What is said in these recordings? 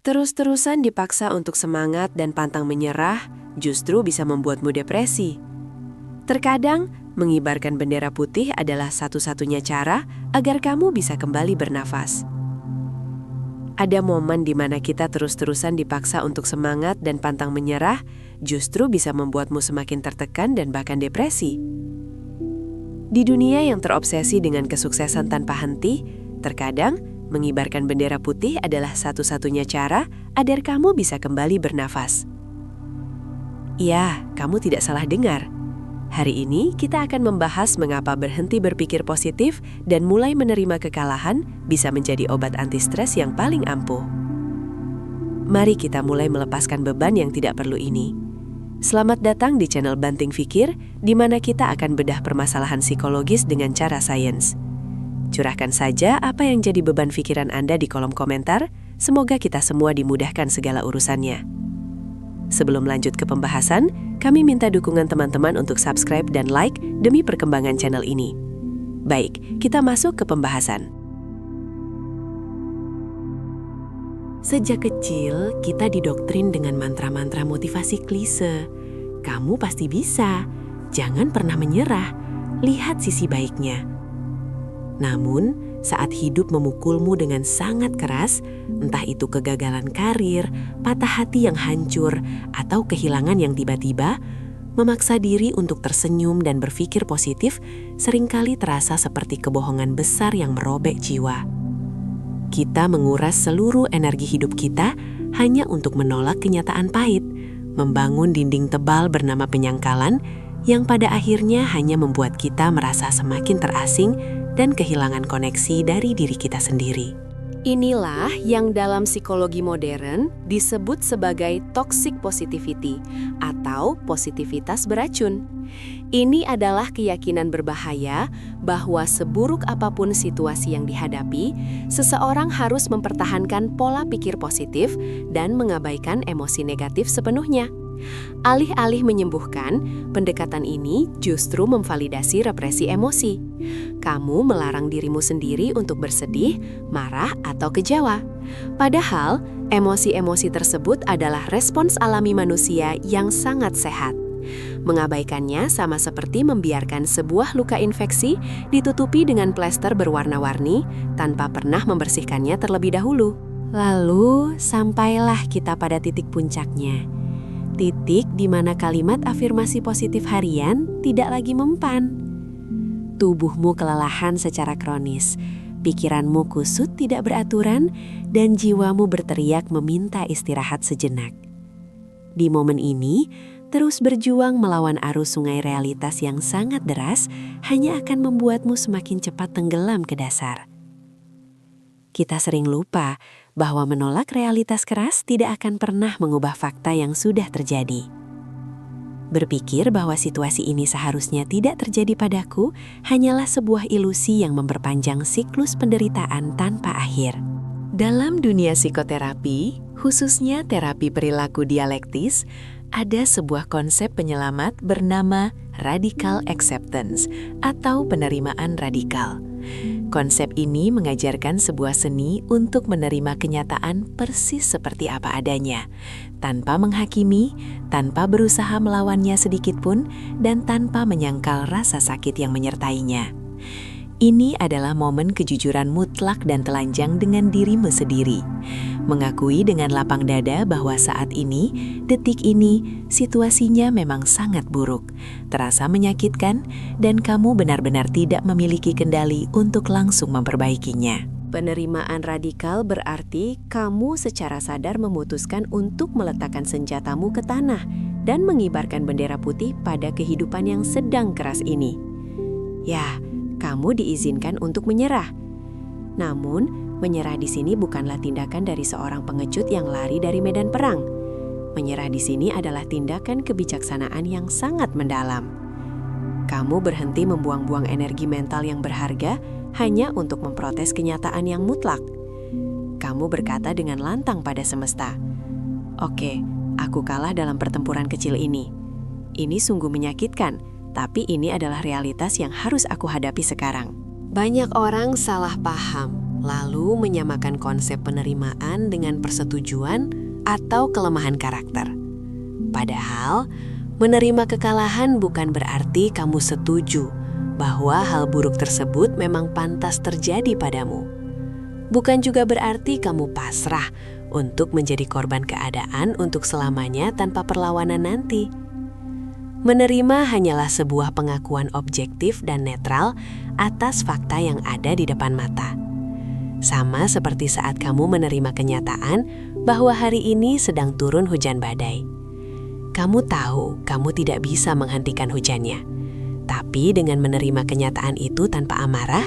Terus-terusan dipaksa untuk semangat dan pantang menyerah justru bisa membuatmu depresi. Terkadang, mengibarkan bendera putih adalah satu-satunya cara agar kamu bisa kembali bernafas. Ada momen di mana kita terus-terusan dipaksa untuk semangat dan pantang menyerah justru bisa membuatmu semakin tertekan dan bahkan depresi. Di dunia yang terobsesi dengan kesuksesan tanpa henti, terkadang mengibarkan bendera putih adalah satu-satunya cara agar kamu bisa kembali bernafas. Ya, kamu tidak salah dengar. Hari ini kita akan membahas mengapa berhenti berpikir positif dan mulai menerima kekalahan bisa menjadi obat anti stres yang paling ampuh. Mari kita mulai melepaskan beban yang tidak perlu ini. Selamat datang di channel Banting Fikir, di mana kita akan bedah permasalahan psikologis dengan cara sains. Curahkan saja apa yang jadi beban pikiran Anda di kolom komentar, semoga kita semua dimudahkan segala urusannya. Sebelum lanjut ke pembahasan, kami minta dukungan teman-teman untuk subscribe dan like demi perkembangan channel ini. Baik, kita masuk ke pembahasan. Sejak kecil, kita didoktrin dengan mantra-mantra motivasi klise. Kamu pasti bisa, jangan pernah menyerah, lihat sisi baiknya. Namun, saat hidup memukulmu dengan sangat keras, entah itu kegagalan karir, patah hati yang hancur, atau kehilangan yang tiba-tiba, memaksa diri untuk tersenyum dan berpikir positif seringkali terasa seperti kebohongan besar yang merobek jiwa. Kita menguras seluruh energi hidup kita hanya untuk menolak kenyataan pahit, membangun dinding tebal bernama penyangkalan yang pada akhirnya hanya membuat kita merasa semakin terasing dan kehilangan koneksi dari diri kita sendiri. Inilah yang dalam psikologi modern disebut sebagai toxic positivity atau positivitas beracun. Ini adalah keyakinan berbahaya bahwa seburuk apapun situasi yang dihadapi, seseorang harus mempertahankan pola pikir positif dan mengabaikan emosi negatif sepenuhnya. Alih-alih menyembuhkan, pendekatan ini justru memvalidasi represi emosi. Kamu melarang dirimu sendiri untuk bersedih, marah, atau kecewa. Padahal, emosi-emosi tersebut adalah respons alami manusia yang sangat sehat. Mengabaikannya sama seperti membiarkan sebuah luka infeksi ditutupi dengan plester berwarna-warni tanpa pernah membersihkannya terlebih dahulu. Lalu, sampailah kita pada titik puncaknya. Titik di mana kalimat afirmasi positif harian tidak lagi mempan. Tubuhmu kelelahan secara kronis, pikiranmu kusut tidak beraturan, dan jiwamu berteriak meminta istirahat sejenak. Di momen ini, terus berjuang melawan arus sungai realitas yang sangat deras hanya akan membuatmu semakin cepat tenggelam ke dasar. Kita sering lupa bahwa menolak realitas keras tidak akan pernah mengubah fakta yang sudah terjadi. Berpikir bahwa situasi ini seharusnya tidak terjadi padaku hanyalah sebuah ilusi yang memperpanjang siklus penderitaan tanpa akhir. Dalam dunia psikoterapi, khususnya terapi perilaku dialektis, ada sebuah konsep penyelamat bernama radical acceptance atau penerimaan radikal. Konsep ini mengajarkan sebuah seni untuk menerima kenyataan persis seperti apa adanya, tanpa menghakimi, tanpa berusaha melawannya sedikitpun, dan tanpa menyangkal rasa sakit yang menyertainya. Ini adalah momen kejujuran mutlak dan telanjang dengan dirimu sendiri. Mengakui dengan lapang dada bahwa saat ini, detik ini, situasinya memang sangat buruk, terasa menyakitkan, dan kamu benar-benar tidak memiliki kendali untuk langsung memperbaikinya. Penerimaan radikal berarti kamu secara sadar memutuskan untuk meletakkan senjatamu ke tanah dan mengibarkan bendera putih pada kehidupan yang sedang keras ini. Ya, kamu diizinkan untuk menyerah. Namun, menyerah di sini bukanlah tindakan dari seorang pengecut yang lari dari medan perang. Menyerah di sini adalah tindakan kebijaksanaan yang sangat mendalam. Kamu berhenti membuang-buang energi mental yang berharga hanya untuk memprotes kenyataan yang mutlak. Kamu berkata dengan lantang pada semesta, "Oke, aku kalah dalam pertempuran kecil ini. Ini sungguh menyakitkan, tapi ini adalah realitas yang harus aku hadapi sekarang." Banyak orang salah paham. lalu menyamakan konsep penerimaan dengan persetujuan atau kelemahan karakter. Padahal, menerima kekalahan bukan berarti kamu setuju bahwa hal buruk tersebut memang pantas terjadi padamu. Bukan juga berarti kamu pasrah untuk menjadi korban keadaan untuk selamanya tanpa perlawanan nanti. Menerima hanyalah sebuah pengakuan objektif dan netral atas fakta yang ada di depan mata. Sama seperti saat kamu menerima kenyataan bahwa hari ini sedang turun hujan badai. Kamu tahu kamu tidak bisa menghentikan hujannya. Tapi dengan menerima kenyataan itu tanpa amarah,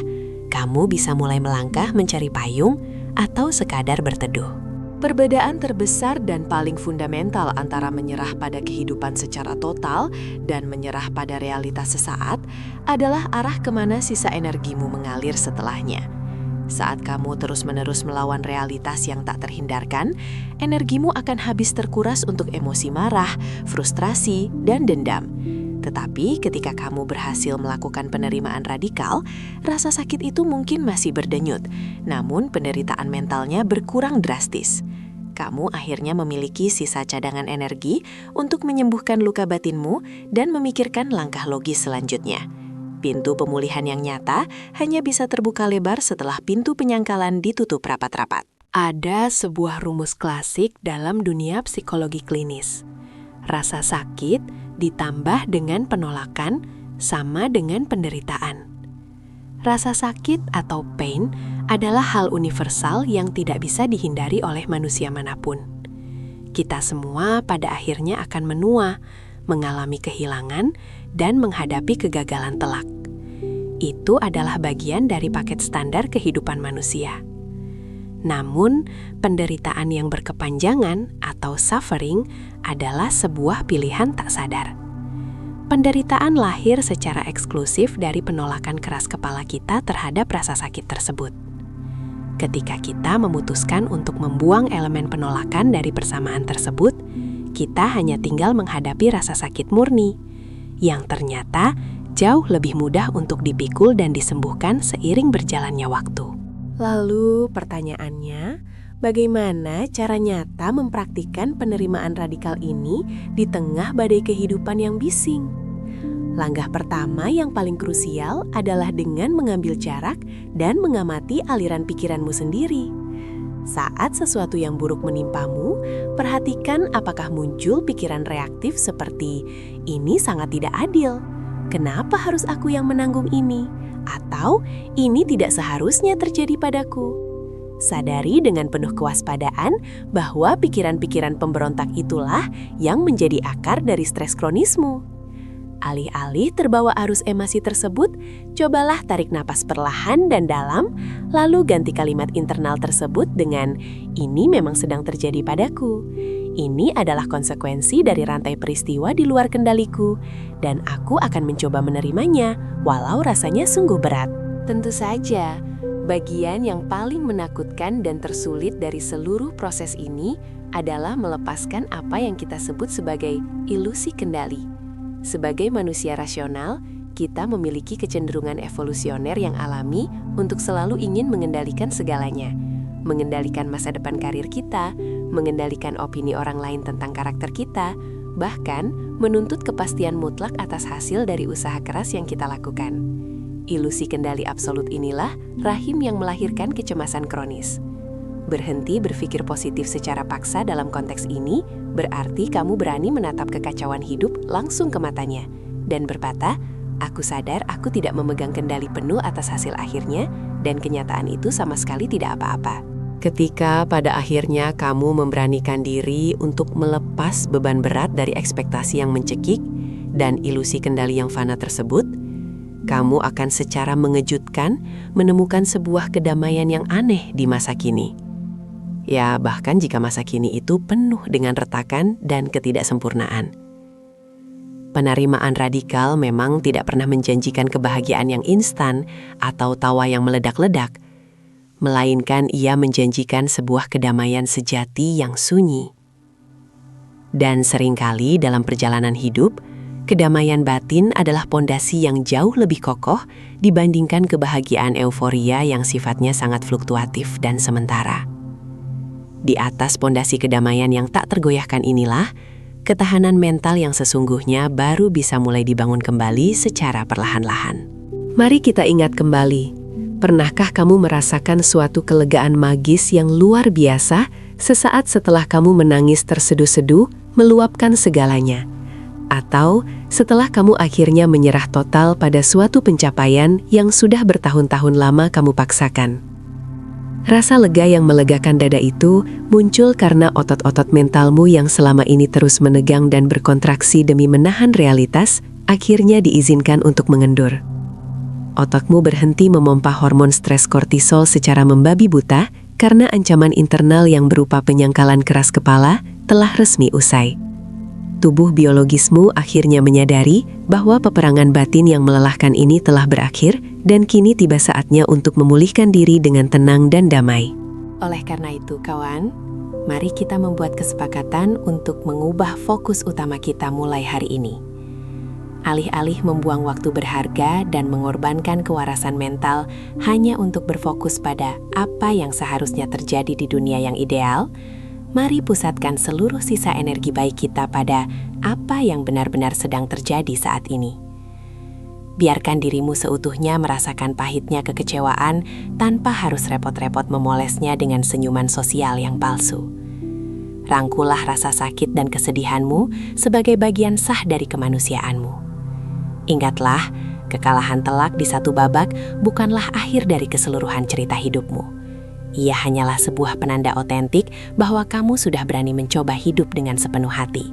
kamu bisa mulai melangkah mencari payung atau sekadar berteduh. Perbedaan terbesar dan paling fundamental antara menyerah pada kehidupan secara total dan menyerah pada realitas sesaat adalah arah kemana sisa energimu mengalir setelahnya. Saat kamu terus-menerus melawan realitas yang tak terhindarkan, energimu akan habis terkuras untuk emosi marah, frustrasi, dan dendam. Tetapi ketika kamu berhasil melakukan penerimaan radikal, rasa sakit itu mungkin masih berdenyut, namun penderitaan mentalnya berkurang drastis. Kamu akhirnya memiliki sisa cadangan energi untuk menyembuhkan luka batinmu dan memikirkan langkah logis selanjutnya. Pintu pemulihan yang nyata hanya bisa terbuka lebar setelah pintu penyangkalan ditutup rapat-rapat. Ada sebuah rumus klasik dalam dunia psikologi klinis. Rasa sakit ditambah dengan penolakan sama dengan penderitaan. Rasa sakit atau pain adalah hal universal yang tidak bisa dihindari oleh manusia manapun. Kita semua pada akhirnya akan menua, mengalami kehilangan, dan menghadapi kegagalan telak. Itu adalah bagian dari paket standar kehidupan manusia. Namun, penderitaan yang berkepanjangan atau suffering adalah sebuah pilihan tak sadar. Penderitaan lahir secara eksklusif dari penolakan keras kepala kita terhadap rasa sakit tersebut. Ketika kita memutuskan untuk membuang elemen penolakan dari persamaan tersebut, kita hanya tinggal menghadapi rasa sakit murni, yang ternyata jauh lebih mudah untuk dipikul dan disembuhkan seiring berjalannya waktu. Lalu pertanyaannya, bagaimana cara nyata mempraktikkan penerimaan radikal ini di tengah badai kehidupan yang bising? Langkah pertama yang paling krusial adalah dengan mengambil jarak dan mengamati aliran pikiranmu sendiri. Saat sesuatu yang buruk menimpamu, perhatikan apakah muncul pikiran reaktif seperti, "Ini sangat tidak adil. Kenapa harus aku yang menanggung ini?" Atau, "Ini tidak seharusnya terjadi padaku." Sadari dengan penuh kewaspadaan bahwa pikiran-pikiran pemberontak itulah yang menjadi akar dari stres kronismu. Alih-alih terbawa arus emosi tersebut, cobalah tarik napas perlahan dan dalam, lalu ganti kalimat internal tersebut dengan, "Ini memang sedang terjadi padaku. Ini adalah konsekuensi dari rantai peristiwa di luar kendaliku, dan aku akan mencoba menerimanya, walau rasanya sungguh berat." Tentu saja, bagian yang paling menakutkan dan tersulit dari seluruh proses ini adalah melepaskan apa yang kita sebut sebagai ilusi kendali. Sebagai manusia rasional, kita memiliki kecenderungan evolusioner yang alami untuk selalu ingin mengendalikan segalanya. Mengendalikan masa depan karir kita, mengendalikan opini orang lain tentang karakter kita, bahkan menuntut kepastian mutlak atas hasil dari usaha keras yang kita lakukan. Ilusi kendali absolut inilah rahim yang melahirkan kecemasan kronis. Berhenti berpikir positif secara paksa dalam konteks ini berarti kamu berani menatap kekacauan hidup langsung ke matanya dan berkata, "Aku sadar aku tidak memegang kendali penuh atas hasil akhirnya dan kenyataan itu sama sekali tidak apa-apa." Ketika pada akhirnya kamu memberanikan diri untuk melepas beban berat dari ekspektasi yang mencekik dan ilusi kendali yang fana tersebut, kamu akan secara mengejutkan menemukan sebuah kedamaian yang aneh di masa kini. Ya, bahkan jika masa kini itu penuh dengan retakan dan ketidaksempurnaan. Penerimaan radikal memang tidak pernah menjanjikan kebahagiaan yang instan atau tawa yang meledak-ledak, melainkan ia menjanjikan sebuah kedamaian sejati yang sunyi. Dan seringkali dalam perjalanan hidup, Kedamaian batin adalah pondasi yang jauh lebih kokoh dibandingkan kebahagiaan euforia yang sifatnya sangat fluktuatif dan sementara. Di atas pondasi kedamaian yang tak tergoyahkan inilah, ketahanan mental yang sesungguhnya baru bisa mulai dibangun kembali secara perlahan-lahan. Mari kita ingat kembali, pernahkah kamu merasakan suatu kelegaan magis yang luar biasa sesaat setelah kamu menangis terseduh-seduh, meluapkan segalanya? Atau setelah kamu akhirnya menyerah total pada suatu pencapaian yang sudah bertahun-tahun lama kamu paksakan? Rasa lega yang melegakan dada itu muncul karena otot-otot mentalmu yang selama ini terus menegang dan berkontraksi demi menahan realitas, akhirnya diizinkan untuk mengendur. Otakmu berhenti memompa hormon stres kortisol secara membabi buta karena ancaman internal yang berupa penyangkalan keras kepala telah resmi usai. Tubuh biologismu akhirnya menyadari bahwa peperangan batin yang melelahkan ini telah berakhir dan kini tiba saatnya untuk memulihkan diri dengan tenang dan damai. Oleh karena itu, kawan, mari kita membuat kesepakatan untuk mengubah fokus utama kita mulai hari ini. Alih-alih membuang waktu berharga dan mengorbankan kewarasan mental hanya untuk berfokus pada apa yang seharusnya terjadi di dunia yang ideal, mari pusatkan seluruh sisa energi baik kita pada apa yang benar-benar sedang terjadi saat ini. Biarkan dirimu seutuhnya merasakan pahitnya kekecewaan tanpa harus repot-repot memolesnya dengan senyuman sosial yang palsu. Rangkulah rasa sakit dan kesedihanmu sebagai bagian sah dari kemanusiaanmu. Ingatlah, kekalahan telak di satu babak bukanlah akhir dari keseluruhan cerita hidupmu. Ia hanyalah sebuah penanda otentik bahwa kamu sudah berani mencoba hidup dengan sepenuh hati.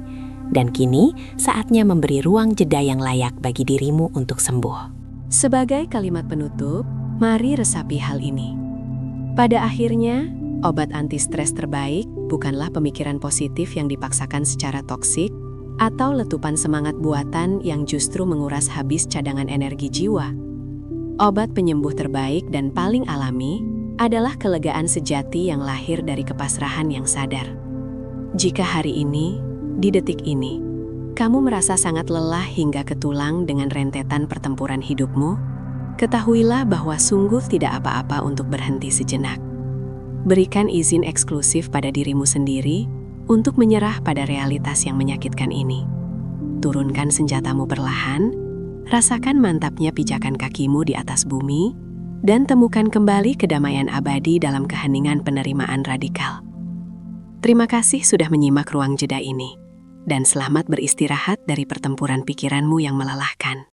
Dan kini, saatnya memberi ruang jeda yang layak bagi dirimu untuk sembuh. Sebagai kalimat penutup, mari resapi hal ini. Pada akhirnya, obat anti-stres terbaik bukanlah pemikiran positif yang dipaksakan secara toksik atau letupan semangat buatan yang justru menguras habis cadangan energi jiwa. Obat penyembuh terbaik dan paling alami adalah kelegaan sejati yang lahir dari kepasrahan yang sadar. Jika hari ini, di detik ini, kamu merasa sangat lelah hingga ke tulang dengan rentetan pertempuran hidupmu, ketahuilah bahwa sungguh tidak apa-apa untuk berhenti sejenak. Berikan izin eksklusif pada dirimu sendiri untuk menyerah pada realitas yang menyakitkan ini. Turunkan senjatamu perlahan, rasakan mantapnya pijakan kakimu di atas bumi, dan temukan kembali kedamaian abadi dalam keheningan penerimaan radikal. Terima kasih sudah menyimak ruang jeda ini, dan selamat beristirahat dari pertempuran pikiranmu yang melelahkan.